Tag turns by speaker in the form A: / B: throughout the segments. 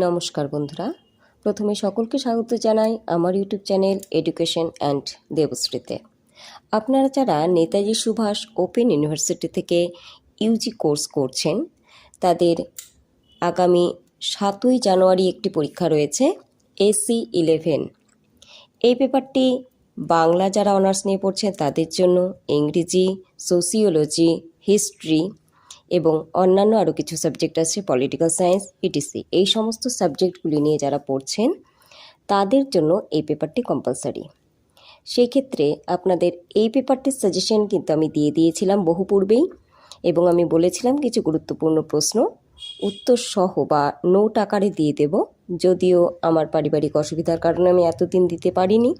A: নমস্কার বন্ধুরা, প্রথমে সকলকে স্বাগত জানাই আমার ইউটিউব চ্যানেল এডুকেশন অ্যান্ড দেবশ্রীতে। আপনারা যারা নেতাজি সুভাষ ওপেন ইউনিভার্সিটি থেকে ইউজি কোর্স করছেন, তাদের আগামী 7ই জানুয়ারি একটি পরীক্ষা রয়েছে, AC11। এই পেপারটি বাংলা যারা অনার্স নিয়ে পড়ছেন তাদের জন্য, ইংরেজি, সোসিওলজি, হিস্ট্রি এবং অন্যান্য আরও কিছু সাবজেক্ট আছে, পলিটিক্যাল সায়েন্স, ইটিসি। এই সমস্ত সাবজেক্টগুলি নিয়ে যারা পড়ছেন তাদের জন্য এই পেপারটি কম্পালসারি। সেই ক্ষেত্রে আপনাদের এই পেপারটির সাজেশন কিন্তু আমি দিয়ে দিয়েছিলাম বহু পূর্বেই, এবং আমি বলেছিলাম কিছু গুরুত্বপূর্ণ প্রশ্ন উত্তর সহ বা নোট আকারে দিয়ে দেব। যদিও আমার পারিবারিক অসুবিধার কারণে আমি এতদিন দিতে পারিনি,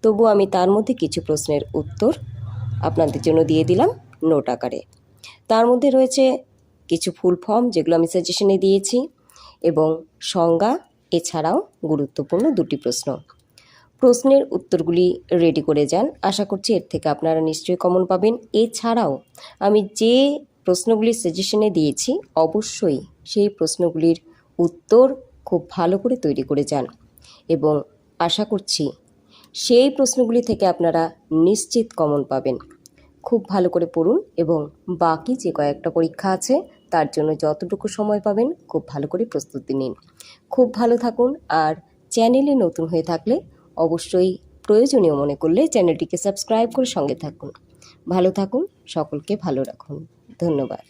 A: তবু আমি তার মধ্যে কিছু প্রশ্নের উত্তর আপনাদের জন্য দিয়ে দিলাম নোট আকারে। তার মধ্যে রয়েছে কিছু ফুল ফর্ম যেগুলো আমি সাজেশনে দিয়েছি, এবং সংজ্ঞা, এছাড়াও গুরুত্বপূর্ণ 2টি প্রশ্ন। প্রশ্নের উত্তরগুলি রেডি করে যান, আশা করছি এর থেকে আপনারা নিশ্চয়ই কমন পাবেন। এছাড়াও আমি যে প্রশ্নগুলি সাজেশনে দিয়েছি অবশ্যই সেই প্রশ্নগুলির উত্তর খুব ভালো করে তৈরি করে যান, এবং আশা করছি সেই প্রশ্নগুলি থেকে আপনারা নিশ্চিত কমন পাবেন। খুব ভালো করে পড়ুন, এবং বাকি যে কয়েকটা পরীক্ষা আছে তার জন্য যতটুকু সময় পাবেন খুব ভালো করে প্রস্তুতি নিন। খুব ভালো থাকুন, আর চ্যানেলে নতুন হয়ে থাকলে অবশ্যই প্রয়োজনীয় মনে করলে চ্যানেলটিকে সাবস্ক্রাইব করে সঙ্গে থাকুন। ভালো থাকুন, সকলকে ভালো রাখুন। ধন্যবাদ।